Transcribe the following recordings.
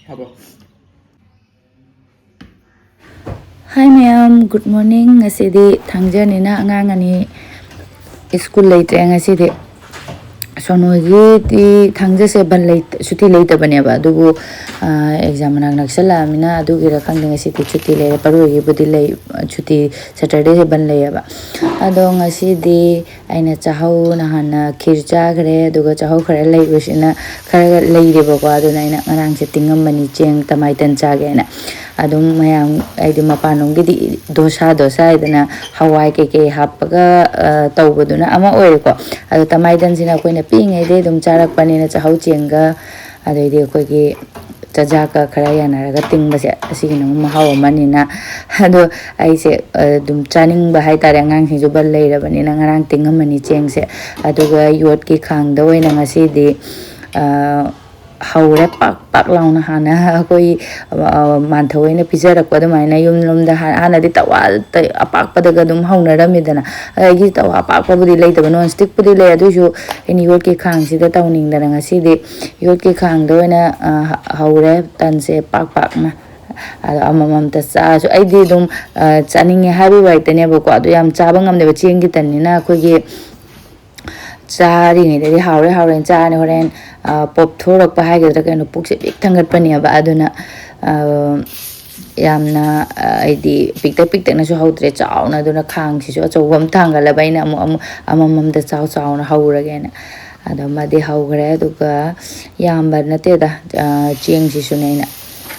Hi ma'am, good morning. Ngasidi thangjanina angang ani school later ngasidi sonogi ti thangjase ban late chuti later baneba adubu exam naksala amina adugira khangde ngasidi chuti le parugi budi lay chuti Saturday ban layaba ado ngasidi aina chahau nahana khir chagre aduga chahau khara laybusina khara layreba ko aduna aina ngarang se tingam mani cheng tamai tan chagena adum mayam aidi mapanonggi di dosa idana hawai keke hapaga tawbaduna ama oireko adu tamaidan sina koina pingaide dum charakpanina chahau chenga adoidi koigi chajaka khara yanaraga tingbase asigina mahau manina ado aise dum chaningba haitare angang sinju bal leirabanina ngarang tingamani chengse aduga yotki khangda oina ngasidi haure pak launa hana koi manthawai na pijarak pada maina yum lomda hana di tawa apak pada gadum hauna ramidana agi tawa apak budi lay tawa non stick budi lay adu ju ini yot ki khang sida tawning dana ngasi di yot ki khang do na haure tanse pak na amamam ta sa so ai di dum chaninge habi wai tane ba ko adu yam chaba ngamne ba chengi tanina khogi chari ngai de haure chani horen pop thorak pa haigedra kaino pukse big thangat pani aba aduna yamna aidi pikta na so hautre chauna aduna khang si so chawam thangala baina amam da chauna hauragena ado madi haugre aduga yamba nate da cheng si sunaina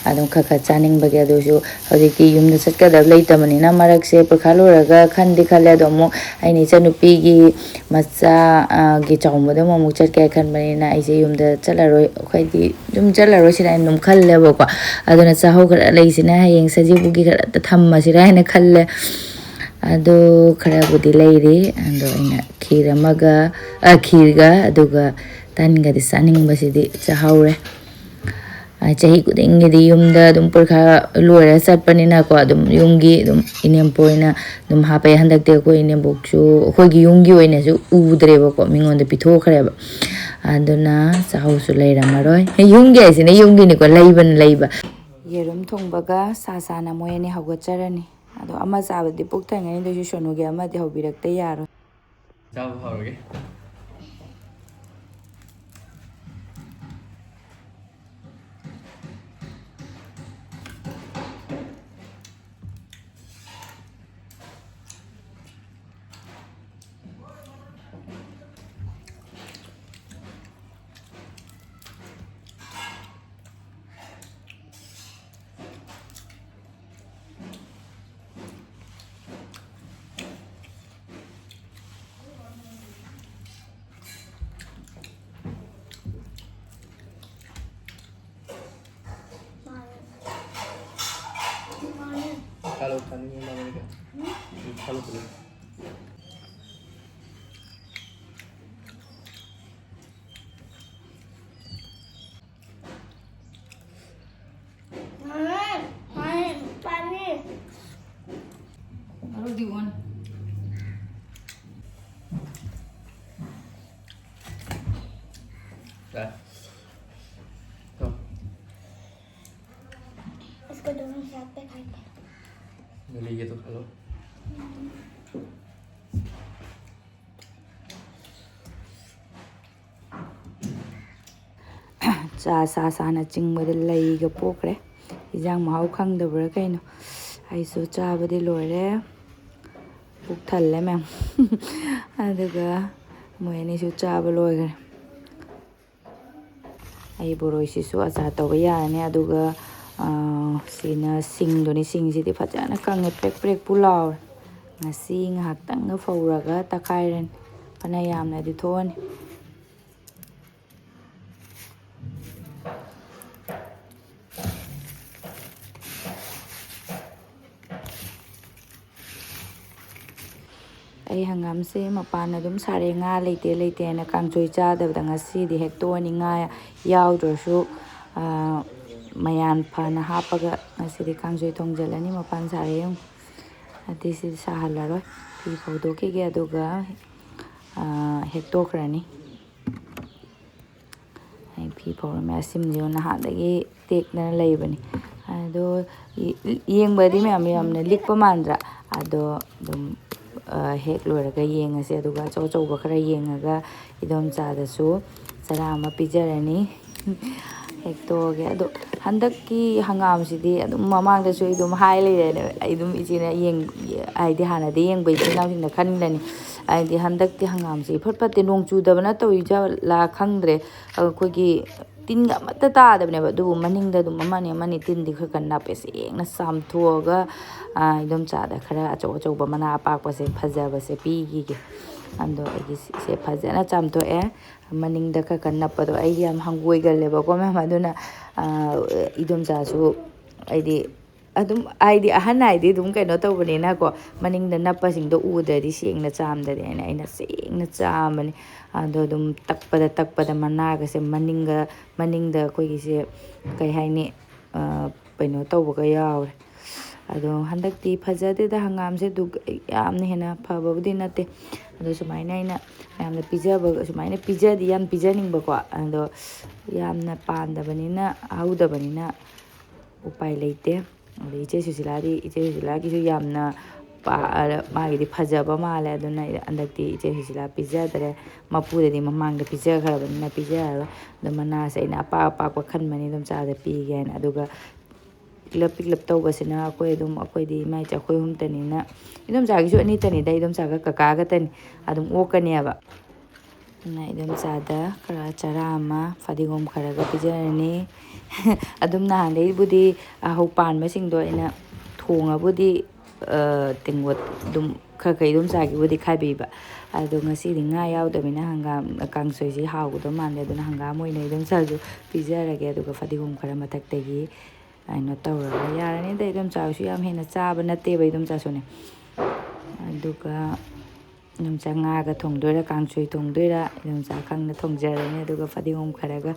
adum khakha chaning bage adusu hojiki yumda chatkada leitamanina marakse purkhaluraga khandi khale adomu aini chanupi gi macha gi chawmada mu chatke khanbanina aise yumda chalaroi khaidi dum chalaroi sira num khalle bako aduna chahau khara leisina hayeng sajibu gi khara thamma sira hena khalle ado khara budi leiri ando ina khiramaga khirga aduga tanga di saning basidi chahaure chahi kudingi di yumda dum purkha luara satpanina ko dum yungi dum inempoina dum hapai handakte ko inembokchu khogi yungi oina su udreba ko mingonda pithokreba aduna chahu su leiramaroi yungi aisine yungi ni ko leiba yerum thongbaga sa na moyani hawgacharani ado ama sabadi puktangani do shonuge ama de hobirakte yaro Chào hỏi kalau kami mana ni kan? Kalau boleh. What do you want? Dah. Tuh. इसको दोनों साथ पे खाएंगे Beli gitu kalau. Cha sana chingbada leiga pokre ijang mahau khangdabra kaino aisu chabadi loire puk thalle mem aduga moyani su chaba loigre ai boroi sisu acha tawba yarani aduga sina singdoni singsidi fajana kange prek pulaw ngasi ngahaktang nga fauraga takairen pana yamna di thoni ai hangam se mapana dum sare nga leite na kangchoi chadabda ngasidi hektoni nga yaudrosu mayan phana hapaga ngasidi kangchoi thongjalani mapan sare yung atisi sahalaroi fi phodoke ge aduga hektokrani ai ꯐꯤ ꯐꯧꯔꯝꯃꯦ ꯑꯁꯤꯃꯁꯨ ꯅꯍꯥꯟꯗꯒꯤ ꯇꯦꯛꯗꯅ ꯂꯩꯕꯅꯤ ꯑꯗꯣ ꯌꯦꯡꯕꯗꯤ ꯌꯥꯝꯅ ꯂꯤꯛꯄ ꯃꯥꯟꯗ꯭ꯔꯥ ꯑꯗꯣ ꯑꯗꯨꯝ ꯍꯦꯛ ꯂꯣꯏꯔꯒ ꯌꯦꯡꯉꯁꯦ ꯑꯗꯨꯒ ꯑꯆꯧ ꯑꯆꯧꯕ ꯈꯔ ꯌꯦꯡꯉꯒ ꯏꯗꯣꯝꯆꯥꯗꯁꯨ ꯆꯔꯥ ꯑꯃ ꯄꯤꯖꯔꯅꯤ ꯍꯦꯛꯇꯣꯛꯑꯒꯦ ꯑꯗꯣ ꯍꯟꯗꯛꯀꯤ ꯍꯪꯒꯥꯝꯁꯤꯗꯤ ꯑꯗꯨꯝ ꯃꯃꯥꯡꯗꯁꯨ ꯑꯩ ꯑꯗꯨꯝ ꯍꯥꯏ ꯂꯩꯔꯦꯅꯦ ꯑꯩ ꯑꯗꯨꯝ ꯏꯆꯦꯅ ꯍꯥꯏꯗꯤ ꯍꯥꯟꯅꯗꯤ ꯌꯦꯡꯕ ꯏꯆꯤꯜ ꯏꯅꯥꯎꯁꯤꯡꯅ ꯈꯟꯒꯅꯤ ꯍꯥꯏꯗꯤ ꯍꯟꯗꯛꯇꯤ ꯍꯪꯒꯥꯝꯁꯤ ꯏꯐꯠ ꯐꯠꯇꯦ ꯅꯣꯡ ꯆꯨꯗꯕꯅ ꯇꯧꯔꯤꯖꯥꯠꯂꯥ ꯈꯪꯗ꯭ರೆ ꯑꯩꯈꯣꯏꯒꯤ ꯇꯤꯟꯒ ꯑꯃꯠꯇ ꯇꯥꯗꯕꯅꯦꯕ ꯑꯗꯨꯕꯨ ꯃꯅꯤꯡꯗ ꯑꯗꯨꯝ ꯑꯃꯅꯤ ꯇꯤꯟꯗꯤ ꯈꯔ ꯅꯞꯄꯦ ꯁꯦꯡꯅ ꯆꯥꯝꯊꯣꯛꯑꯒ ꯏꯗꯣꯝꯆꯥꯗ ꯈꯔ ꯑꯆꯧ ꯑꯆꯧꯕ ꯃꯅꯥ ꯑꯄꯥꯛꯄꯁꯦ ꯐꯖꯕꯁꯦ ꯄꯤꯈꯤꯒꯦ ꯑꯗꯣ ꯑꯩꯒꯤꯁꯦ ꯐꯖꯅ ꯆꯥꯝꯊꯣꯛꯑꯦ ꯃꯅꯤꯡꯗ ꯈꯔ ꯅꯞꯄꯗꯣ ꯑꯩꯗꯤ ꯌꯥꯝ ꯍꯪꯒꯣꯏꯒꯜꯂꯦꯕꯀꯣ ꯃꯌꯥꯝ ꯑꯗꯨꯅ ꯏꯗꯣꯝꯆꯥꯁꯨ ꯑꯩꯗꯤ ꯑꯗꯨꯝ ꯍꯥꯏꯗꯤ ꯑꯍꯟ ꯍꯥꯏꯗꯤ ꯑꯗꯨꯝ ꯀꯩꯅꯣ ꯇꯧꯕꯅꯤꯅꯀꯣ ꯃꯅꯤꯡꯗ ꯅꯞꯄꯁꯤꯡꯗꯣ ꯎꯗ꯭ꯔꯗꯤ ꯁꯦꯡꯅ ꯆꯥꯝꯗ꯭ꯔꯗꯤ ꯑꯩꯅ ꯁꯦꯡꯅ ꯆꯥꯝꯕꯅꯤ ꯑꯗꯣ ꯑꯗꯨꯝ ꯇꯛꯄꯗ ꯃꯅꯥꯒꯁꯦ ꯃꯅꯤꯡꯗ ꯑꯩꯈꯣꯏꯒꯤꯁꯦ ꯀꯩ ꯍꯥꯏꯅꯤ ꯀꯩꯅꯣ ꯇꯧꯕꯒ ꯌꯥꯎꯔꯦ ꯑꯗꯣ ꯍꯟꯗꯛꯇꯤ ꯐꯖꯗꯦꯗ ꯍꯪꯒꯥꯝꯁꯦ ꯌꯥꯝꯅ ꯍꯦꯟꯅ ꯐꯕꯕꯨꯗꯤ ꯅꯠꯇꯦ ꯑꯗꯣ ꯁꯨꯃꯥꯏꯅ ꯑꯩꯅ ꯃꯌꯥꯝꯅ ꯁꯨꯃꯥꯏꯅ ꯌꯥꯝ ꯄꯤꯖꯅꯤꯡꯕꯀꯣ ꯑꯗꯣ ꯌꯥꯝꯅ ꯄꯥꯟꯗꯕꯅꯤꯅ ꯍꯧꯗꯕꯅꯤꯅ ꯎꯄꯥꯏ ꯂꯩꯇꯦ ꯑꯗꯩ ꯏꯆꯦ ꯁꯨꯁꯤꯂꯥꯒꯤꯁꯨ ꯌꯥꯝꯅ ꯃꯥꯒꯤꯗꯤ ꯐꯖꯕ ꯃꯥꯜꯂꯦ ꯑꯗꯨꯅ ꯍꯟꯗꯛꯇꯤ ꯏꯆꯦ ꯁꯨꯁꯤꯂꯥ ꯄꯤꯖꯗ꯭ꯔꯦ ꯃꯄꯨꯗꯗꯤ ꯃꯃꯥꯡꯗ ꯄꯤꯖꯈ꯭ꯔꯕꯅꯤꯅ ꯄꯤꯖꯔꯔꯣꯏ ꯑꯗꯣ ꯃꯅꯥꯁꯦ ꯑꯩꯅ ꯑꯄꯥꯛꯄ ꯈꯟꯕꯅꯤ ꯑꯗꯨꯝ ꯆꯥꯗ ꯄꯤꯒꯦ ꯍꯥꯏꯅ ꯑꯗꯨꯒ ꯄꯤꯛꯂꯞ ꯇꯧꯕꯁꯤꯅ ꯑꯩꯈꯣꯏꯗꯤ ꯏꯃꯥ ꯏꯆꯦ ꯑꯩꯈꯣꯏ ꯑꯍꯨꯝꯇꯅꯤꯅ ꯏꯗꯣꯝꯆꯥꯒꯤꯁꯨ ꯑꯅꯤꯇꯅꯤꯗ ꯏꯗꯣꯝꯆꯥꯒ ꯀꯀꯥꯒꯇꯅꯤ ꯑꯗꯨꯝ ꯑꯣꯛꯀꯅꯦꯕ ꯑꯗꯨꯅ ꯏꯗꯣꯝꯆꯥꯗ ꯈꯔ ꯆꯔꯥ ꯑꯃ ꯐꯗꯤꯒꯣꯝ ꯈꯔꯒ ꯄꯤꯖꯔꯅꯤ ꯑꯗꯨꯝ ꯅꯍꯥꯟꯗꯩꯕꯨꯗꯤ ꯄꯥꯟꯕꯁꯤꯡꯗꯣ ꯑꯩꯅ ꯊꯣꯡꯉꯕꯨꯗꯤ ꯇꯦꯡꯀꯣꯠ ꯑꯗꯨم ꯈꯔ ꯏꯗꯣꯝꯆꯥꯒꯤꯕꯨꯗꯤ ꯈꯥꯏꯕꯤꯕ ꯑꯗꯣ ꯉꯁꯤꯗꯤ ꯉꯥ ꯌꯥꯎꯗꯕꯅꯤ나 ꯍꯪꯒꯥꯝ ꯀꯥꯡꯁꯣꯏꯁꯤ ꯍꯥꯎꯒꯗꯧ ꯃꯥꯟꯗꯦ ꯑꯗꯨꯅ ꯍꯪꯒꯥꯝ ꯑꯣꯏꯅ ꯏꯗꯣꯝꯆꯥꯁꯨ ꯄꯤꯖꯔꯒꯦ ꯑꯗꯨꯒ ꯐꯗꯤꯒꯣꯝ ꯈꯔ ꯃꯊꯛꯇꯒꯤ ꯀꯩꯅꯣ ꯇꯧꯔꯒ ꯌꯥꯔꯅꯤꯗ ꯏꯗꯣꯝꯆꯥꯁꯨ ꯌꯥꯝ ꯍꯦꯟꯅ ꯆꯥꯕ ꯅꯠꯇꯦꯕ ꯏꯗꯣꯝꯆꯥꯁꯨꯅꯦ ꯑꯗꯨꯒ ꯏꯗꯣꯝꯆꯥ ꯉꯥꯒ ꯊꯣꯡꯗꯣꯏꯔꯥ ꯀꯥꯡꯁꯣꯏ ꯊꯣꯡꯗꯣꯏꯔꯥ ꯏꯗꯣꯝꯆꯥ ꯈꯪꯅ ꯊꯣꯡꯖꯔꯅꯤ ꯑꯗꯨꯒ ꯐꯗꯤꯒꯣꯝ ꯈꯔꯒ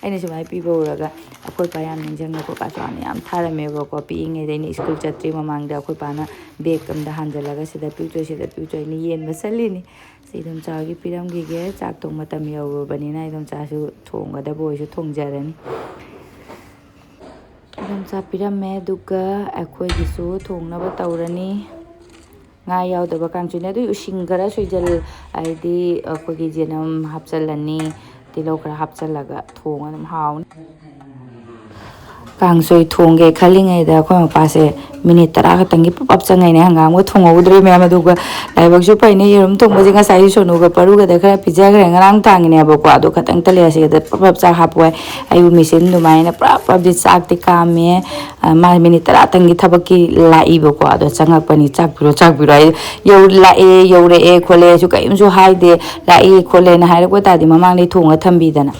ꯑꯩꯅ ꯁꯨꯃꯥꯏꯅ ꯄꯤꯕ ꯎꯔꯒ ꯑꯩꯈꯣꯏ ꯄꯥ ꯌꯥꯝ ꯅꯤꯡꯁꯤꯡꯉꯦ ꯑꯩꯈꯣꯏ ꯄꯥꯁꯨ ꯍꯥꯟꯅ ꯌꯥꯝ ꯊꯥꯔꯝꯃꯦꯕꯀꯣ ꯄꯤꯛꯏꯉꯩꯗ ꯑꯩꯅ ꯁ꯭ꯀꯨꯜ ꯆꯠꯇ꯭ꯔꯤ ꯃꯃꯥꯡꯗ ꯑꯩꯈꯣꯏ ꯄꯥꯅ ꯕꯦꯒ ꯑꯝꯗ ꯍꯥꯟꯖꯜꯂꯒ ꯁꯤꯗ ꯄꯤꯎꯆꯣ ꯑꯩꯅ ꯌꯦꯟꯕ ꯆꯠꯂꯤꯅꯤ ꯏꯗꯣꯝꯆꯥꯒꯤ ꯄꯤꯔꯝꯈꯤꯒꯦ ꯆꯥꯛ ꯊꯣꯡ ꯃꯇꯝ ꯌꯧꯔꯨꯕꯅꯤꯅ ꯏꯗꯣꯝꯆꯥꯁꯨ ꯊꯣꯡꯒꯗꯕ ꯑꯣꯏꯁꯨ ꯊꯣꯡꯖꯔꯅꯤ ꯏꯗꯣꯝꯆꯥ ꯄꯤꯔꯝꯃꯦ ꯑꯗꯨꯒ ꯑꯩꯈꯣꯏꯒꯤꯁꯨ ꯊꯣꯡꯅꯕ ꯇꯧꯔꯅꯤ ꯉꯥ ꯌꯥꯎꯗꯕ ꯀꯥꯡꯁꯣꯏꯅꯤ ꯑꯗꯨꯒꯤ ꯎꯁꯤꯡ ꯈꯔ ꯍꯥꯏꯗꯤ ꯑꯩꯈꯣꯏꯒꯤ ꯌꯦꯅꯝ ꯍꯥꯞꯆꯤꯜꯂꯅꯤ ꯇꯤꯜꯍꯧ ꯈꯔ ꯍꯥꯞꯆꯤꯜꯂꯒ ꯊꯣꯡꯉ ꯑꯗꯨꯝ ꯍꯥꯎꯅꯤ ꯀꯥꯡꯁꯣꯏ ꯊꯣꯡꯒꯦ ꯈꯜꯂꯤꯉꯩꯗ ꯑꯩꯈꯣꯏ ꯃꯄꯥꯁꯦ ꯃꯤꯅꯤꯠ 10 ꯈꯛꯇꯪꯒꯤ ꯄꯞ ꯆꯪꯉꯩꯅꯦ ꯍꯪꯒꯥꯝꯒ ꯊꯣꯡꯍꯧꯗ꯭ꯔꯦ ꯃꯌꯥꯝ ꯑꯗꯨꯒ ꯂꯥꯏꯕꯛꯁꯨ ꯐꯩꯅꯦ ꯌꯦꯔꯨꯝ ꯊꯣꯡꯕꯁꯦ ꯉꯁꯥꯏ ꯁꯣꯅꯨꯒ ꯄꯔꯨꯒꯗ ꯈꯔ ꯄꯤꯖꯈ꯭ꯔꯦ ꯉꯔꯥꯡ ꯇꯥꯡꯉꯤꯅꯦꯕꯀꯣ ꯑꯗꯣ ꯈꯇꯪ ꯇꯠꯂꯦ ꯑꯁꯤꯗ ꯄꯞ ꯆꯥꯛ ꯍꯥꯞꯄꯣꯏ ꯑꯩꯕꯨ ꯃꯦꯆꯤꯟ ꯑꯗꯨꯃꯥꯏꯅ ꯄꯨꯔꯥꯞꯗꯤ ꯆꯥꯛꯇꯤ ꯀꯥꯝꯃꯦ ꯃꯥ ꯃꯤꯅꯤꯠ 10ꯇꯪꯒꯤ ꯊꯕꯛꯀꯤ ꯂꯥꯛꯏꯕꯀꯣ ꯑꯗꯣ ꯆꯪꯉꯛꯄꯅꯤ ꯆꯥꯛꯄꯤꯔꯣ ꯑꯩ ꯂꯥꯛꯑꯦ ꯌꯧꯔꯛꯑꯦ ꯈꯣꯠꯂꯦꯁꯨ ꯀꯔꯤꯝꯁꯨ ꯍꯥꯏꯗꯦ ꯂꯥꯛꯏ ꯈꯣꯠꯂꯦꯅ ꯍꯥꯏꯔꯛꯄ ꯇꯥꯔꯗꯤ ꯃꯃꯥꯡꯗꯩ ꯊꯣꯡꯉ ꯊꯝꯕꯤꯗꯅ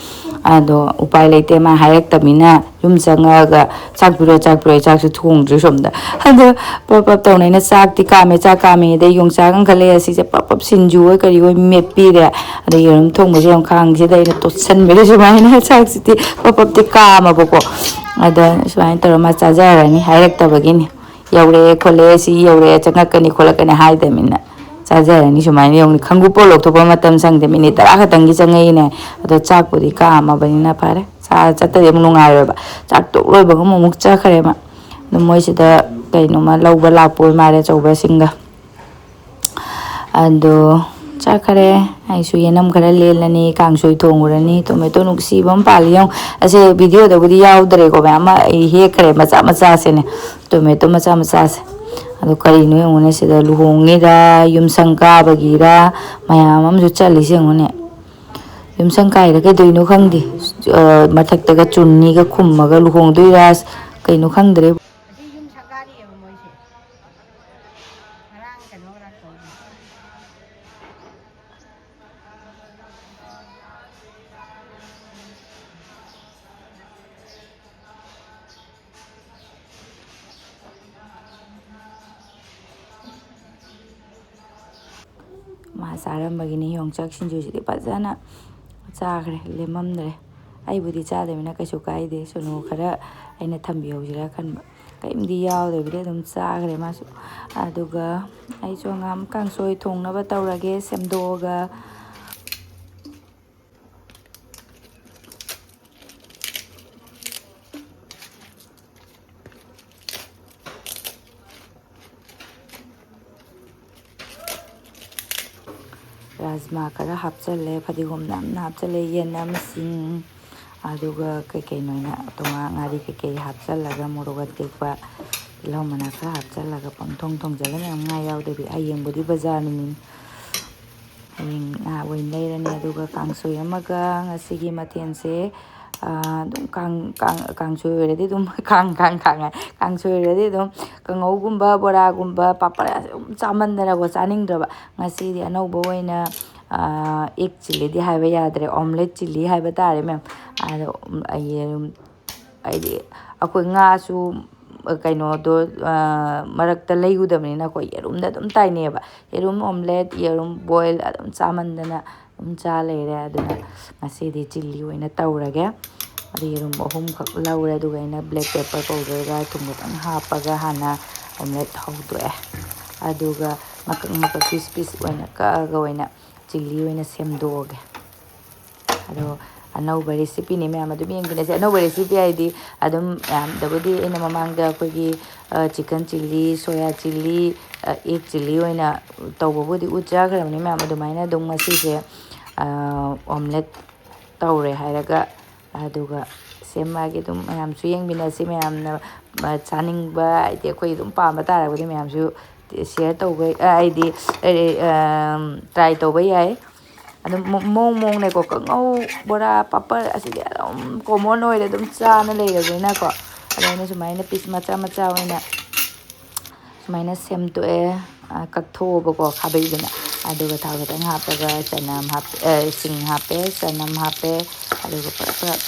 ꯑꯗꯣ ꯎꯄꯥꯏ ꯂꯩꯇꯦ ꯃꯥ ꯍꯥꯏꯔꯛꯇꯕꯅꯤꯅ ꯌꯨꯝ ꯆꯪꯉꯛꯑꯒ ꯆꯥꯛꯄꯤꯔꯣ ꯆꯥꯛꯁꯨ ꯊꯣꯡꯗ꯭ꯔꯤ ꯁꯣꯝꯗ ꯑꯗꯣ ꯄꯞ ꯇꯧꯅꯩꯅ ꯆꯥꯛꯇꯤ ꯀꯥꯝꯃꯦ ꯆꯥꯛ ꯀꯥꯝꯃꯦ ꯑꯗꯩ ꯌꯣꯡꯆꯥꯛ ꯀꯟꯈꯠꯂꯛꯑꯦ ꯑꯁꯤꯁꯦ ꯄꯞ ꯁꯤꯡꯖꯨ ꯑꯣꯏ ꯀꯔꯤ ꯑꯣꯏ ꯃꯦꯠꯄꯤꯔꯦ ꯑꯗꯩ ꯌꯦꯔꯨꯝ ꯊꯣꯡꯕꯁꯦ ꯌꯥꯝ ꯈꯥꯡꯁꯤꯗ ꯑꯩꯅ ꯇꯣꯠꯁꯟꯕꯤꯔꯦ ꯁꯨꯃꯥꯏꯅ ꯆꯥꯛꯁꯤꯗꯤ ꯄꯞꯇꯤ ꯀꯥꯝꯃꯕꯀꯣ ꯑꯗ ꯁꯨꯃꯥꯏꯅ ꯇꯧꯔ ꯃꯥ ꯆꯥꯖꯔꯅꯤ ꯍꯥꯏꯔꯛꯇꯕꯒꯤꯅꯤ ꯌꯧꯔꯛꯑꯦ ꯈꯣꯠꯂꯛꯑꯦ ꯁꯤ ꯌꯧꯔꯛꯑꯦ ꯆꯪꯉꯛꯀꯅꯤ ꯈꯣꯠꯂꯛꯀꯅꯤ ꯍꯥꯏꯗꯕꯅꯤꯅ ꯆꯥꯖꯔꯅꯤ ꯁꯨꯃꯥꯏꯅ ꯌꯧꯅꯤ ꯈꯪꯒꯨꯞꯄ ꯂꯧꯊꯣꯛꯄ ꯃꯇꯝ ꯁꯪꯗꯦ ꯃꯤꯅꯤꯠ 10 ꯈꯛꯇꯪꯒꯤ ꯆꯪꯉꯛꯏꯅꯦ ꯑꯗꯣ ꯆꯥꯛꯄꯨꯗꯤ ꯀꯥꯝꯃꯕꯅꯤꯅ ꯐꯔꯦ ꯆꯠꯇꯗꯤ ꯑꯃꯨꯛ ꯅꯨꯡꯉꯥꯏꯔꯣꯏꯕ ꯆꯥꯛ ꯇꯣꯛ ꯂꯣꯏꯕꯒ ꯑꯃꯨꯛ ꯆꯠꯈ꯭ꯔꯦ ꯃꯥ ꯑꯗꯨ ꯃꯣꯏꯁꯤꯗ ꯀꯩꯅꯣꯃ ꯂꯧꯕ ꯂꯥꯛꯄ ꯑꯣꯏ ꯃꯥꯜꯂꯦ ꯑꯆꯧꯕꯁꯤꯡꯒ ꯑꯗꯣ ꯆꯠꯈꯔꯦ ꯑꯩꯁꯨ ꯌꯦꯅꯝ ꯈꯔ ꯂꯦꯜꯂꯅꯤ ꯀꯥꯡꯁꯣꯏ ꯊꯣꯡꯉꯨꯔꯅꯤ ꯇꯣꯃꯦꯇꯣ ꯅꯨꯡꯁꯤꯕ ꯑꯃ ꯄꯥꯜꯂꯤ ꯌꯦꯡꯉꯨ ꯑꯁꯦ ꯚꯤꯗꯤꯑꯣꯗꯕꯨꯗꯤ ꯌꯥꯎꯗ꯭ꯔꯦꯀꯣ ꯃꯌꯥꯝ ꯑꯃ ꯑꯩ ꯍꯦꯛꯈ꯭ꯔꯦ ꯃꯆꯥꯁꯤꯅꯦ ꯇꯣꯃꯦꯇꯣ ꯃꯆꯥꯁꯦ ꯑꯗꯣ ꯀꯔꯤꯅꯣ ꯌꯦꯡꯉꯨꯅꯦ ꯁꯤꯗ ꯂꯨꯍꯣꯡꯉꯤꯔ ꯌꯨꯝꯁꯪ ꯀꯥꯕꯒꯤꯔ ꯃꯌꯥꯝ ꯑꯃꯁꯨ ꯆꯠꯂꯤꯁꯦ ꯌꯦꯡꯉꯨꯅꯦ ꯌꯨꯝꯁꯪ ꯀꯥꯏꯔ ꯀꯩꯗꯧꯅꯣ ꯈꯪꯗꯦ ꯃꯊꯛꯇꯒ ꯆꯨꯟꯅꯤꯒ ꯈꯨꯝꯃꯒ ꯂꯨꯍꯣꯡꯗꯣꯏꯔ ꯀꯩꯅꯣ ꯈꯪꯗ꯭ꯔꯦ ꯑꯁꯤ ꯌꯨꯝ ꯁꯪꯒꯥꯔꯤꯑꯕ ꯃꯣꯏꯁꯦ ꯉꯔꯥꯡ ꯀꯩꯅꯣ ꯇꯧꯕ ꯃꯥ ꯆꯥꯔꯝꯕꯒꯤꯅꯤ ꯌꯣꯡꯆꯥꯛ ꯁꯤꯡꯖꯨꯁꯤꯗꯤ ꯐꯖꯅ ꯆꯥꯈ꯭ꯔꯦ ꯂꯦꯝꯃꯝꯗ꯭ꯔꯦ ꯑꯩꯕꯨꯗꯤ ꯆꯥꯗꯕꯅꯤꯅ ꯀꯩꯁꯨ ꯀꯥꯏꯗꯦ ꯁꯨꯅꯨ ꯈꯔ ꯑꯩꯅ ꯊꯝꯕꯤꯍꯧꯁꯤꯔꯥ ꯈꯟꯕ ꯀꯔꯤꯝꯇ ꯌꯥꯎꯗꯕꯤꯗ ꯑꯗꯨꯝ ꯆꯥꯈ꯭ꯔꯦ ꯃꯥꯁꯨ ꯑꯗꯨꯒ ꯑꯩꯁꯨ ꯍꯪꯒꯥꯝ ꯀꯥꯡꯁꯣꯏ ꯊꯣꯡꯅꯕ ꯇꯧꯔꯒꯦ ꯁꯦꯝꯗꯣꯛꯑꯒ ꯔꯥꯖꯃꯥ ꯈꯔ ꯍꯥꯞꯆꯜꯂꯦ ꯐꯗꯤꯒꯣꯝ ꯅꯝꯅ ꯍꯥꯞꯆꯜꯂꯦ ꯌꯦꯅꯝ ꯁꯤꯡ ꯑꯗꯨꯒ ꯀꯩꯀꯩꯅꯣ ꯉꯥꯔꯤ ꯀꯩꯀꯩ ꯍꯥꯞꯆꯜꯂꯒ ꯃꯣꯔꯣꯛ ꯑꯇꯦꯛꯄ ꯇꯤꯜꯍꯧ ꯃꯅꯥ ꯈꯔ ꯍꯥꯞꯆꯜꯂꯒ ꯄꯪꯊꯣꯡ ꯊꯣꯡꯖꯜꯂ ꯃꯌꯥꯝ ꯉꯥ ꯌꯥꯎꯗꯕꯤ ꯍꯌꯦꯡꯕꯨꯗꯤ ꯕꯖꯥꯔ ꯅꯨꯃꯤꯠ ꯍꯌꯦꯡ ꯉꯥ ꯑꯣꯏꯅ ꯂꯩꯔꯅꯤ ꯑꯗꯨꯒ ꯀꯥꯡꯁꯣꯏ ꯑꯃꯒ ꯉꯁꯤꯒꯤ ꯃꯊꯦꯜꯁꯦ ꯑꯗꯨꯝ ꯀꯥꯡꯁꯣꯏ ꯑꯣꯏꯔꯗꯤ ꯑꯗꯨꯝ ꯀꯥꯡꯁꯣꯏ ꯑꯣꯏꯔꯗꯤ ꯑꯗꯨꯝ ꯀꯥꯡꯉꯧꯒꯨꯝꯕ ꯕꯣꯔꯥꯒꯨꯝꯕ ꯄꯥꯄꯔ ꯑꯗꯨꯝ ꯆꯥꯃꯟꯗꯅꯀꯣ ꯆꯥꯅꯤꯡꯗ꯭ꯔꯕ ꯉꯁꯤꯗꯤ ꯑꯅꯧꯕ ꯑꯣꯏꯅ ꯑꯦꯛ ꯆꯤꯜꯂꯤꯗꯤ ꯍꯥꯏꯕ ꯌꯥꯗ꯭ꯔꯦ ꯑꯣꯝꯂꯦꯠ ꯆꯤꯜꯂꯤ ꯍꯥꯏꯕ ꯇꯥꯔꯦ ꯃꯦꯝ ꯑꯗꯣ ꯌꯦꯔꯨꯝ ꯍꯥꯏꯗꯤ ꯑꯩꯈꯣꯏ ꯉꯥꯁꯨ ꯀꯩꯅꯣꯗꯣ ꯃꯔꯛꯇ ꯂꯩꯔꯨꯗꯕꯅꯤꯅꯀꯣ ꯌꯦꯔꯨꯝꯗ ꯑꯗꯨꯝ ꯇꯥꯏꯅꯩꯑꯕ ꯌꯦꯔꯨꯝ ꯑꯣꯝꯂꯦꯠ ꯌꯦꯔꯨꯝ ꯕꯣꯏꯜ ꯑꯗꯨꯝ ꯆꯥꯃꯟꯗꯅ ꯑꯗꯨꯝ ꯆꯥ ꯂꯩꯔꯦ ꯑꯗꯨꯅ ꯉꯁꯤꯗꯤ ꯆꯤꯜꯂꯤ ꯑꯣꯏꯅ ꯇꯧꯔꯒꯦ ꯑꯗꯨ ꯌꯦꯔꯨꯝ 3 ꯂꯧꯔꯦ ꯑꯗꯨꯒ ꯑꯩꯅ ꯕ꯭ꯂꯦꯛ ꯄꯦꯄꯔ ꯄꯥꯎꯗꯔꯒ ꯊꯨꯝ ꯈꯤꯇꯪ ꯍꯥꯞꯄꯒ ꯍꯥꯟꯅ ꯑꯣꯝꯂꯦꯠ ꯍꯧꯗꯣꯛꯑꯦ ꯑꯗꯨꯒ ꯃꯀꯛ ꯄꯤꯁ ꯄꯤꯁ ꯑꯣꯏꯅ ꯀꯛꯑꯒ ꯑꯣꯏꯅ ꯆꯤꯜꯂꯤ ꯑꯣꯏꯅ ꯁꯦꯝꯗꯣꯛꯑꯒꯦ ꯑꯗꯣ ꯑꯅꯧꯕ ꯔꯦꯁꯤꯄꯤꯅꯤ ꯃꯌꯥꯝ ꯑꯗꯨꯝ ꯌꯦꯡꯕꯤꯔꯁꯦ ꯑꯅꯧꯕ ꯔꯦꯁꯤꯄꯤ ꯍꯥꯏꯗꯤ ꯑꯗꯨꯝ ꯃꯌꯥꯝꯗꯕꯨꯗꯤ ꯑꯩꯅ ꯃꯃꯥꯡꯗ ꯑꯩꯈꯣꯏꯒꯤ ꯆꯤꯛꯀꯟ ꯆꯤꯜꯂꯤ ꯁꯣꯌꯥ ꯆꯤꯜꯂꯤ ꯑꯦꯛ ꯆꯤꯜꯂꯤ ꯑꯣꯏꯅ ꯇꯧꯕꯕꯨꯗꯤ ꯎꯠꯆꯈ꯭ꯔꯕꯅꯤ ꯃꯌꯥꯝ ꯑꯗꯨꯃꯥꯏꯅ ꯑꯗꯨꯝ ꯉꯁꯤꯁꯦ ꯑꯣꯝꯂꯦꯠ ꯇꯧꯔꯦ ꯍꯥꯏꯔꯒ ꯑꯗꯨꯒ ꯁꯦꯝꯃꯒꯤ ꯑꯗꯨꯝ ꯃꯌꯥꯝꯁꯨ ꯌꯦꯡꯃꯤꯟꯅꯁꯤ ꯃꯌꯥꯝꯅ ꯆꯥꯅꯤꯡꯕ ꯍꯥꯏꯗꯤ ꯑꯩꯈꯣꯏ ꯑꯗꯨꯝ ꯄꯥꯝꯕ ꯇꯥꯔꯒꯗꯤ ꯃꯌꯥꯝꯁꯨ ꯁꯤꯌꯔ ꯇꯧꯕ ꯍꯥꯏꯗꯤ ꯇ꯭ꯔꯥꯏ ꯇꯧꯕ ꯌꯥꯏ ꯑꯗꯨꯝ ꯃꯑꯣꯡꯅꯦꯀꯣ ꯀꯥꯡꯉꯧ ꯕꯣꯔꯥ ꯄꯥꯄꯔ ꯑꯁꯤꯗꯤ ꯑꯗꯨꯝ ꯀꯣꯃꯣꯟ ꯑꯣꯏꯔꯦ ꯑꯗꯨꯝ ꯆꯥꯅ ꯂꯩꯔꯕꯅꯤꯅꯀꯣ ꯑꯗꯣ ꯑꯩꯅ ꯁꯨꯃꯥꯏꯅ ꯄꯤꯁ ꯃꯆꯥ ꯃꯆꯥ ꯑꯣꯏꯅ ꯁꯨꯃꯥꯏꯅ ꯁꯦꯝꯗꯣꯛꯑꯦ ꯀꯛꯊꯣꯛꯑꯕꯀꯣ ꯈꯥꯕꯩꯗꯨꯅ ꯑꯗꯨꯒ ꯊꯥꯎ ꯈꯤꯇꯪ ꯍꯥꯞꯄꯒ ꯆꯅꯝ ꯁꯤꯡ ꯍꯥꯞꯄꯦ ꯆꯅꯝ ꯍꯥꯞꯄꯦ ꯑꯗꯨꯒ ꯄꯨꯔꯞ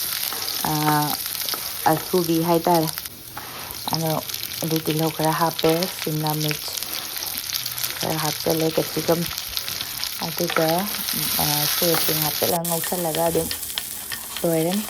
ꯑꯊꯨꯕꯤ ꯍꯥꯏꯇꯥꯔꯦ ꯑꯗꯨ ꯇꯤꯜꯍꯧ ꯈꯔ ꯍꯥꯞꯄꯦ ꯁꯤꯝꯂꯥ ꯃꯤꯔꯆ ꯈꯔ ꯍꯥꯞꯆꯜꯂꯦ ꯀꯦꯞꯁꯤꯀꯝ ꯑꯗꯨꯒ ꯁꯣꯁꯁꯤꯡ ꯍꯥꯞꯆꯤꯜꯂꯒ ꯉꯧꯁꯜꯂꯒ ꯑꯗꯨꯝ ꯂꯣꯏꯔꯅꯤ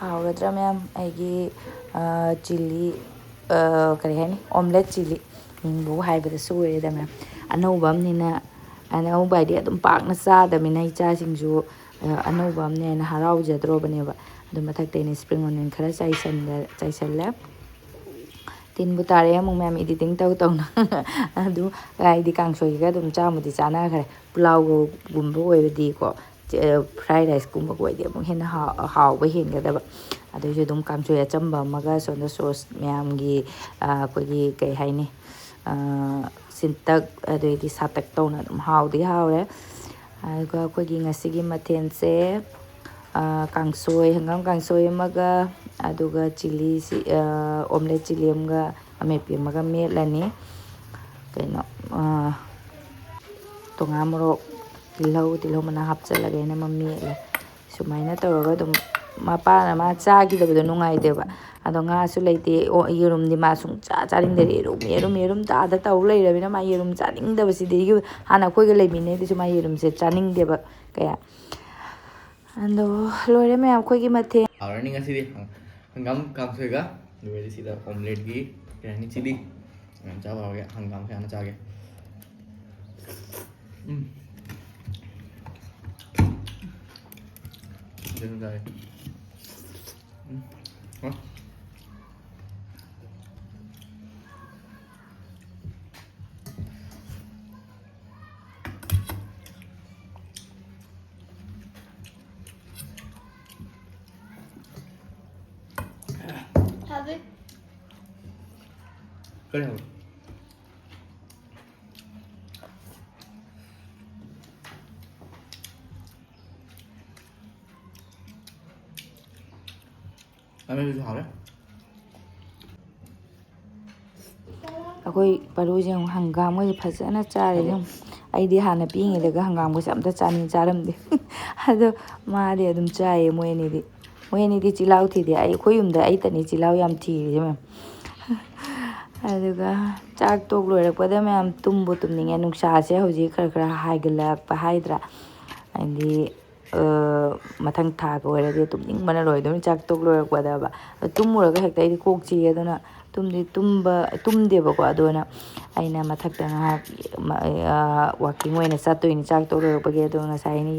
ꯍꯥꯎꯔꯗ꯭ꯔꯥ ꯃꯌꯥꯝ ꯑꯩꯒꯤ ꯆꯤꯜꯂꯤ ꯀꯔꯤ ꯍꯥꯏꯅꯤ ꯑꯣꯝꯂꯦꯠ ꯆꯤꯜꯂꯤ ꯃꯤꯡꯕꯨ ꯍꯥꯏꯕꯗꯁꯨ ꯑꯣꯏꯔꯦꯗ ꯃꯌꯥꯝ ꯑꯅꯧꯕ ꯑꯃꯅꯤꯅ ꯑꯅꯧꯕ ꯍꯥꯏꯗꯤ ꯑꯗꯨꯝ ꯄꯥꯛꯅ ꯆꯥꯗꯕꯅꯤꯅ ꯏꯆꯥꯁꯤꯡꯁꯨ ꯑꯅꯧꯕ ꯑꯃꯅꯦꯅ ꯍꯔꯥꯎꯖꯗ꯭ꯔꯣꯕꯅꯦꯕ ꯑꯗꯨ ꯃꯊꯛꯇ ꯑꯩꯅ ꯏꯁꯄ꯭ꯔꯤꯡ ꯑꯣꯅꯤꯌꯟ ꯈꯔ ꯆꯥꯏꯁꯜꯂꯦ ꯇꯤꯟꯕꯨ ꯇꯥꯔꯦ ꯑꯃꯨꯛ ꯃꯌꯥꯝ ꯏꯗꯤꯇꯤꯡ ꯇꯧꯅ ꯑꯗꯨ ꯍꯥꯏꯗꯤ ꯀꯥꯡꯁꯣꯏꯒ ꯑꯗꯨꯝ ꯆꯥꯃꯗꯤ ꯆꯥꯅꯈ꯭ꯔꯦ ꯄꯨꯂꯥꯎꯒꯨꯝꯕ ꯑꯣꯏꯔꯗꯤꯀꯣ ꯐ꯭ꯔꯥꯏ ꯔꯥꯏꯁꯀꯨꯝꯕꯒ ꯑꯣꯏꯗꯤ ꯑꯃꯨꯛ ꯍꯦꯟꯅ ꯍꯥꯎꯕ ꯍꯦꯟꯒꯗꯕ ꯑꯗꯨꯏꯁꯨ ꯑꯗꯨꯝ ꯀꯥꯡꯁꯣꯏ ꯑꯆꯝꯕ ꯑꯃꯒ ꯁꯣꯝꯗ ꯁꯣꯁ ꯃꯌꯥꯝꯒꯤ ꯑꯩꯈꯣꯏꯒꯤ ꯀꯩ ꯍꯥꯏꯅꯤ ꯁꯤꯟꯇꯛ ꯑꯗꯩꯗꯤ ꯁꯥꯇꯛ ꯇꯧꯅ ꯑꯗꯨꯝ ꯍꯥꯎꯗꯤ ꯍꯥꯎꯔꯦ ꯑꯗꯨꯒ ꯑꯩꯈꯣꯏꯒꯤ ꯉꯁꯤꯒꯤ ꯃꯊꯦꯜꯁꯦ ꯍꯪꯒꯥꯝ ꯀꯥꯡꯁꯣꯏ ꯑꯃꯒ ꯑꯗꯨꯒ ꯆꯤꯜꯂꯤ ꯑꯣꯝꯂꯦꯠ ꯆꯤꯜꯂꯤ ꯑꯃꯒ ꯑꯃꯦꯠꯄꯤ ꯑꯃꯒ ꯃꯦꯠꯂꯅꯤ ꯀꯩꯅꯣ ꯇꯣꯉꯥꯟ ꯃꯣꯔꯣꯛ ꯇꯤꯜꯍꯧ ꯃꯅꯥ ꯍꯥꯞꯆꯤꯜꯂꯒ ꯑꯩꯅ ꯑꯃ ꯃꯦꯠꯂꯦ ꯁꯨꯃꯥꯏꯅ ꯇꯧꯔꯒ ꯑꯗꯨꯝ ꯃꯄꯥꯅ ꯃꯥ ꯆꯥꯈꯤꯗꯕꯗꯣ ꯅꯨꯡꯉꯥꯏꯇꯦꯕ ꯑꯗꯣ ꯉꯥꯁꯨ ꯂꯩꯇꯦ ꯌꯦꯔꯨꯝꯗꯤ ꯃꯥ ꯁꯨꯡꯆꯥ ꯆꯥꯅꯤꯡꯗꯦ ꯌꯦꯔꯨꯝ ꯇꯥꯗ ꯇꯧ ꯂꯩꯔꯕꯅꯤꯅ ꯃꯥ ꯌꯦꯔꯨꯝ ꯆꯥꯅꯤꯡꯗꯕꯁꯤꯗꯤ ꯍꯥꯟꯅ ꯑꯩꯈꯣꯏꯒ ꯂꯩꯃꯤꯟꯅꯩꯗꯨꯁꯨ ꯃꯥ ꯌꯦꯔꯨꯝꯁꯦ ꯆꯥꯅꯤꯡꯗꯦꯕ ꯀꯌꯥ ꯑꯗꯣ ꯂꯣꯏꯔꯦ ꯃꯌꯥꯝ ꯑꯩꯈꯣꯏꯒꯤ ꯃꯊꯦꯜ ꯍꯥꯎꯔꯅꯤ ꯉꯁꯤꯗꯤ ꯍꯪꯒꯥꯝ ꯀꯥꯡꯁꯣꯏꯒ ꯑꯗꯨꯒ ꯁꯤꯗ ꯑꯣꯝꯂꯦꯠꯀꯤ ꯀꯩ ꯍꯥꯏꯅꯤ ꯆꯤꯜꯂꯤ ꯌꯥꯝ ꯆꯥꯕ ꯍꯧꯔꯒꯦ ꯍꯪꯒꯥꯝꯁꯦ ꯍꯥꯟꯅ ꯆꯥꯒꯦ 이제는 잘. 어? Have it. 그래. 라면도 잘해? ꯑꯩꯈꯣꯏ ꯄꯔꯨꯁꯦ ꯍꯪꯒꯥꯝꯒꯁꯦ ꯐꯖꯅ ꯆꯥꯔꯦ ꯑꯩꯗꯤ ꯍꯥꯟꯅ ꯄꯤꯛꯏꯉꯩꯗꯒ ꯍꯪꯒꯥꯝꯒꯁꯦ ꯑꯝꯇ ꯆꯥꯔꯝꯗꯦ ꯑꯗꯣ ꯃꯥꯗꯤ ꯑꯗꯨꯝ ꯆꯥꯏꯌꯦ ꯃꯣꯏ ꯑꯅꯤꯗꯤ ꯆꯤꯜꯍꯥꯎ ꯊꯤꯗꯦ ꯑꯩꯈꯣꯏ ꯌꯨꯝꯗ ꯑꯩꯇꯅꯤ ꯆꯤꯜꯍꯥꯎ ꯌꯥꯝ ꯊꯤꯔꯤꯁꯦ ꯃꯌꯥꯝ ꯑꯗꯨꯒ ꯆꯥꯛ ꯇꯣꯛ ꯂꯣꯏꯔꯛꯄꯗ ꯃꯌꯥꯝ ꯇꯨꯝꯅꯤꯡꯉꯦ ꯅꯨꯡꯁꯥꯁꯦ ꯍꯧꯖꯤꯛ ꯈꯔ ꯍꯥꯏꯒꯠꯂꯛꯄ ꯍꯥꯏꯗ꯭ꯔꯥ ꯍꯥꯏꯗꯤ ꯃꯊꯪ ꯊꯥꯒ ꯑꯣꯏꯔꯗꯤ ꯇꯨꯝꯅꯤꯡꯕꯅ ꯂꯣꯏꯗꯣꯏꯅꯤ ꯆꯥꯛ ꯇꯣꯛ ꯂꯣꯏꯔꯛꯄꯗꯕ ꯇꯨꯝꯃꯨꯔꯒ ꯍꯦꯛꯇ ꯑꯩꯗꯤ ꯀꯣꯛ ꯆꯤꯛꯑꯦ ꯑꯗꯨꯅ ꯇꯨꯝꯗꯦꯕꯀꯣ ꯑꯗꯨꯅ ꯑꯩꯅ ꯃꯊꯛꯇ ꯉꯥꯏꯍꯥꯛ ꯋꯥꯛꯀꯤꯡ ꯑꯣꯏꯅ ꯆꯠꯇꯣꯏꯅꯤ ꯆꯥꯛ ꯇꯣꯛ ꯂꯣꯏꯔꯛꯄꯒꯤ ꯑꯗꯣ ꯉꯁꯥꯏ ꯑꯩꯅ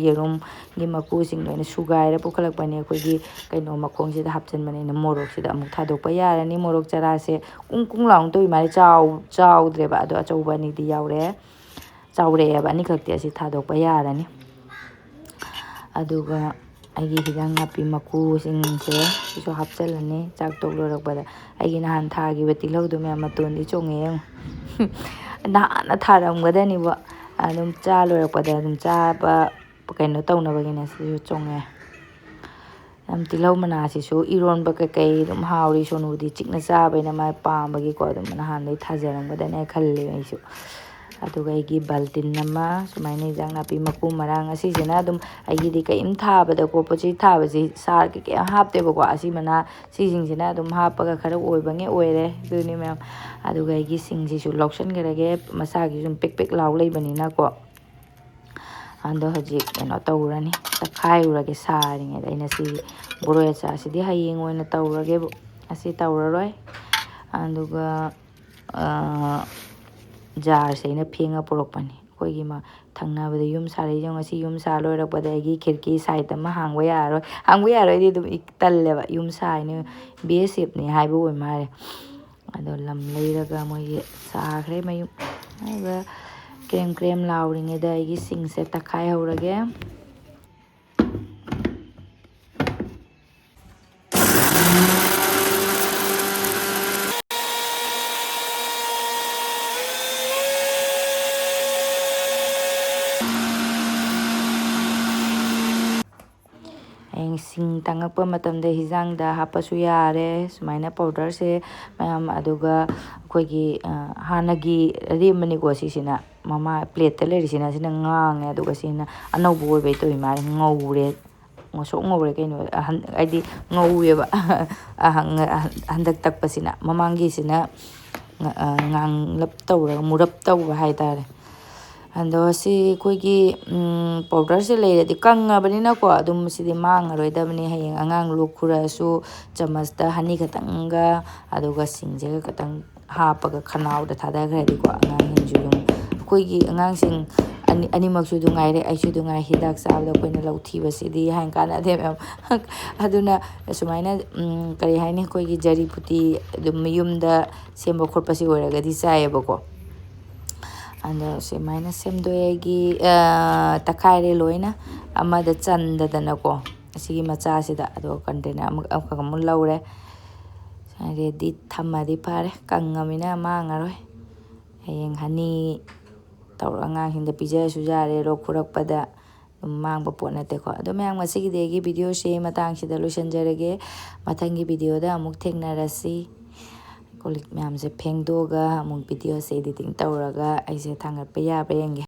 ꯌꯦꯔꯨꯝꯒꯤ ꯃꯀꯨꯁꯤꯡꯗꯣ ꯑꯩꯅ ꯁꯨꯒꯥꯏꯔ ꯄꯨꯈꯠꯂꯛꯄꯅꯦ ꯑꯩꯈꯣꯏꯒꯤ ꯀꯩꯅꯣ ꯃꯈꯣꯡꯁꯤꯗ ꯍꯥꯞꯆꯤꯟꯕꯅꯤꯅ ꯃꯣꯔꯣꯛꯁꯤꯗ ꯑꯃꯨꯛ ꯊꯥꯗꯣꯛꯄ ꯌꯥꯔꯅꯤ ꯃꯣꯔꯣꯛ ꯆꯔꯥꯁꯦ ꯀꯨꯡ ꯂꯥꯎꯅ ꯇꯧꯏ ꯃꯥꯜꯂꯦ ꯆꯥꯎꯗ꯭ꯔꯦꯕ ꯑꯗꯣ ꯑꯆꯧꯕ ꯑꯅꯤꯗꯤ ꯆꯥꯎꯔꯛꯑꯦꯕ ꯑꯅꯤꯈꯛꯇꯤ ꯑꯁꯤ ꯊꯥꯗꯣꯛꯄ ꯌꯥꯔꯅꯤ ꯑꯗꯨꯒ ꯑꯩꯒꯤ ꯍꯤꯟꯖꯥꯡ ꯅꯥꯄꯤ ꯃꯀꯨꯁꯤꯡꯁꯦ ꯁꯤꯁꯨ ꯍꯥꯞꯆꯤꯜꯂꯅꯤ ꯆꯥꯛ ꯇꯣꯛ ꯂꯣꯏꯔꯛꯄꯗ ꯑꯩꯒꯤ ꯅꯍꯥꯟ ꯊꯥꯈꯤꯕ ꯇꯤꯜꯍꯧꯗꯨ ꯃꯌꯥꯝ ꯃꯇꯣꯟꯗꯤ ꯆꯣꯡꯉꯦ ꯌꯦꯡꯉꯨ ꯅꯍꯥꯟꯅ ꯊꯥꯔꯝꯒꯗꯅꯤꯕ ꯑꯗꯨꯝ ꯆꯥ ꯂꯣꯏꯔꯛꯄꯗ ꯑꯗꯨꯝ ꯆꯥꯕ ꯀꯩꯅꯣ ꯇꯧꯅꯕꯒꯤꯅꯦ ꯁꯤꯁꯨ ꯆꯣꯡꯉꯦ ꯇꯤꯜꯍꯧ ꯃꯅꯥꯁꯤꯁꯨ ꯏꯔꯣꯟꯕ ꯀꯩꯀꯩ ꯑꯗꯨꯝ ꯍꯥꯎꯔꯤ ꯁꯣꯅꯨꯗꯤ ꯆꯤꯛꯅ ꯆꯥꯕꯩꯅ ꯃꯥꯏ ꯄꯥꯝꯕꯒꯤꯀꯣ ꯑꯗꯨꯝ ꯅꯍꯥꯟꯗꯩ ꯊꯥꯖꯔꯝꯒꯗꯅꯦ ꯈꯜꯂꯦ ꯑꯩꯁꯨ ꯑꯗꯨꯒ ꯑꯩꯒꯤ ꯕꯥꯜꯇꯤꯟ ꯑꯃ ꯁꯨꯃꯥꯏꯅ ꯍꯤꯟꯖꯥꯡ ꯅꯥꯄꯤ ꯃꯀꯨ ꯃꯔꯥꯡ ꯑꯁꯤꯁꯤꯅ ꯑꯗꯨꯝ ꯑꯩꯒꯤꯗꯤ ꯀꯔꯤꯝ ꯊꯥꯕꯗꯀꯣ ꯄꯣꯠ ꯆꯩ ꯊꯥꯕꯁꯤ ꯁꯥꯔ ꯀꯩꯝ ꯍꯥꯞꯇꯦꯕꯀꯣ ꯑꯁꯤ ꯁꯤꯁꯤꯡꯁꯤꯅ ꯑꯗꯨꯝ ꯍꯥꯞꯄꯒ ꯈꯔ ꯑꯣꯏꯔꯦ ꯑꯗꯨꯅꯤ ꯃꯌꯥꯝ ꯑꯗꯨꯒ ꯑꯩꯒꯤ ꯁꯤꯡꯁꯤꯁꯨ ꯂꯧꯁꯟꯈ꯭ꯔꯒꯦ ꯃꯁꯥꯒꯤ ꯁꯨꯝ ꯄꯤꯛ ꯂꯥꯎ ꯂꯩꯕꯅꯤꯅꯀꯣ ꯑꯗꯣ ꯍꯧꯖꯤꯛ ꯀꯩꯅꯣ ꯇꯧꯔꯅꯤ ꯇꯛꯈꯥꯏꯔꯨꯔꯒꯦ ꯁꯥꯔꯤꯉꯩꯗ ꯑꯩꯅ ꯁꯤ ꯕꯣꯔꯣꯏ ꯑꯆꯥꯔꯁꯤꯗꯤ ꯍꯌꯦꯡ ꯑꯣꯏꯅ ꯇꯧꯔꯒꯦꯕꯨ ꯑꯁꯤ ꯇꯧꯔꯔꯣꯏ ꯑꯗꯨꯒ ꯖꯥꯔꯁꯦ ꯑꯩꯅ ꯐꯦꯡꯉ ꯄꯨꯔꯛꯄꯅꯤ ꯑꯩꯈꯣꯏꯒꯤ ꯊꯪꯅꯕꯗ ꯌꯨꯝ ꯁꯥꯔꯛꯏꯁꯦ ꯉꯁꯤ ꯌꯨꯝ ꯁꯥ ꯂꯣꯏꯔꯛꯄꯗ ꯑꯩꯒꯤ ꯈꯤꯔꯀꯤ ꯁꯥꯏꯠ ꯑꯃ ꯍꯥꯡꯕ ꯌꯥꯔꯣꯏꯗꯤ ꯑꯗꯨꯝ ꯇꯜꯂꯦꯕ ꯌꯨꯝ ꯁꯥꯏꯅꯦ BSFꯅꯤ ꯍꯥꯏꯕ ꯑꯣꯏ ꯃꯥꯜꯂꯦ ꯑꯗꯣ ꯂꯝ ꯂꯩꯔꯒ ꯃꯣꯏꯒꯤ ꯁꯥꯈ꯭ꯔꯦ ꯃꯌꯨꯝ ꯑꯗꯨꯒ ꯀ꯭ꯔꯦꯝ ꯂꯥꯎꯔꯤꯉꯩꯗ ꯑꯩꯒꯤ ꯁꯤꯡꯁꯦ ꯇꯛꯈꯥꯏꯍꯧꯔꯒꯦ ꯍꯌꯦꯡ ꯁꯤꯡ ꯇꯥꯡꯉꯛꯄ ꯃꯇꯝꯗ ꯍꯤꯟꯖꯥꯡꯗ ꯍꯥꯞꯄꯁꯨ ꯌꯥꯔꯦ ꯁꯨꯃꯥꯏꯅ ꯄꯥꯎꯗꯔꯁꯦ ꯃꯌꯥꯝ ꯑꯗꯨꯒ ꯑꯩꯈꯣꯏꯒꯤ ꯍꯥꯟꯅꯒꯤ ꯑꯔꯦꯝꯕꯅꯤꯀꯣ ꯁꯤꯁꯤꯅ ꯄ꯭ꯂꯦꯠꯇ ꯂꯩꯔꯤꯁꯤꯅ ꯁꯤꯅ ꯉꯥꯡꯉꯦ ꯑꯗꯨꯒ ꯁꯤꯅ ꯑꯅꯧꯕ ꯑꯣꯏꯕꯩ ꯇꯧꯏ ꯃꯥꯜꯂꯦ ꯉꯧꯔꯦ ꯉꯧꯁꯣꯛ ꯉꯧꯔꯦ ꯀꯩꯅꯣ ꯍꯥꯏꯗꯤ ꯉꯧꯋꯦꯕ ꯍꯟꯗꯛ ꯇꯛꯄꯁꯤꯅ ꯃꯃꯥꯡꯒꯤꯁꯤꯅ ꯉꯥꯡꯂꯞ ꯇꯧꯔꯒ ꯃꯨꯔꯞ ꯇꯧꯕ ꯍꯥꯏꯇꯥꯔꯦ ꯑꯗꯣ ꯁꯤ ꯑꯩꯈꯣꯏꯒꯤ ꯄꯥꯎꯗꯔꯁꯦ ꯂꯩꯔꯗꯤ ꯀꯪꯉꯕꯅꯤꯅꯀꯣ ꯑꯗꯨꯝ ꯁꯤꯗꯤ ꯃꯥꯡꯉꯔꯣꯏꯗꯕꯅꯤ ꯍꯌꯦꯡ ꯑꯉꯥꯡ ꯂꯣꯛ ꯈꯨꯔꯛꯑꯁꯨ ꯆꯃꯁꯇ ꯍꯅꯤ ꯈꯛꯇꯪꯒ ꯑꯗꯨꯒ ꯁꯤꯡꯁꯤꯒ ꯈꯛꯇꯪ ꯍꯥꯞꯄꯒ ꯈꯅꯥꯎꯗ ꯊꯥꯗꯈ꯭ꯔꯗꯤꯀꯣ ꯑꯉꯥꯡꯁꯤꯡꯁꯨ ꯑꯗꯨꯝ ꯑꯩꯈꯣꯏꯒꯤ ꯑꯉꯥꯡꯁꯤꯡ ꯑꯅꯤꯃꯛꯁꯨ ꯉꯥꯏꯔꯦ ꯑꯩꯁꯨ ꯉꯥꯏꯔꯦ ꯍꯤꯗꯥꯛ ꯆꯥꯕꯗ ꯑꯩꯈꯣꯏꯅ ꯂꯧꯊꯤꯕꯁꯤꯗꯤ ꯍꯥꯏꯅ ꯀꯥꯟꯅꯗꯦ ꯃꯌꯥꯝ ꯑꯗꯨꯅ ꯁꯨꯃꯥꯏꯅ ꯀꯔꯤ ꯍꯥꯏꯅꯤ ꯑꯩꯈꯣꯏꯒꯤ ꯖꯔꯤ ꯐꯨꯇꯤ ꯑꯗꯨꯝ ꯌꯨꯝꯗ ꯁꯦꯝꯕ ꯈꯣꯠꯄꯁꯤ ꯑꯣꯏꯔꯒꯗꯤ ꯆꯥꯏꯌꯦꯕꯀꯣ ꯑꯗꯣ ꯁꯨꯃꯥꯏꯅ ꯁꯦꯝꯗꯣꯛꯑꯦ ꯑꯩꯒꯤ ꯇꯛꯈꯥꯏꯔꯦ ꯂꯣꯏꯅ ꯑꯃꯗ ꯆꯟꯗꯗꯅꯀꯣ ꯑꯁꯤꯒꯤ ꯃꯆꯥꯁꯤꯗ ꯑꯗꯨꯒ ꯀꯟꯇꯦꯅꯔ ꯑꯃꯨꯛ ꯂꯧꯔꯦ ꯔꯦꯗꯤ ꯊꯝꯃꯗꯤ ꯐꯔꯦ ꯀꯪꯉꯃꯤꯅ ꯃꯥꯡꯉꯔꯣꯏ ꯍꯌꯦꯡ ꯍꯅꯤ ꯇꯧꯔꯒ ꯑꯉꯥꯡꯁꯤꯡꯗ ꯄꯤꯖꯔꯁꯨ ꯌꯥꯔꯦ ꯂꯣꯛ ꯈꯨꯔꯛꯄꯗ ꯑꯗꯨꯝ ꯃꯥꯡꯕ ꯄꯣꯠ ꯅꯠꯇꯦꯀꯣ ꯑꯗꯣ ꯃꯌꯥꯝ ꯉꯁꯤꯒꯤꯗꯤ ꯑꯩꯒꯤ ꯚꯤꯗꯤꯑꯣꯁꯦ ꯃꯇꯥꯡꯁꯤꯗ ꯂꯣꯏꯁꯤꯟꯖꯔꯒꯦ ꯃꯊꯪꯒꯤ ꯚꯤꯗꯤꯑꯣꯗ ꯑꯃꯨꯛ ꯊꯦꯡꯅꯔꯁꯤ ꯀꯣꯜ ꯂꯤꯛ ꯃꯌꯥꯝꯁꯦ ꯐꯦꯡꯗꯣꯛꯑꯒ ꯑꯃꯨꯛ ꯚꯤꯗꯤꯑꯣꯁꯦ ꯏꯗꯤꯇꯤꯡ ꯇꯧꯔꯒ ꯑꯩꯁꯦ ꯊꯥꯡꯒꯠꯄ ꯌꯥꯕ꯭ꯔꯥ ꯌꯦꯡꯒꯦ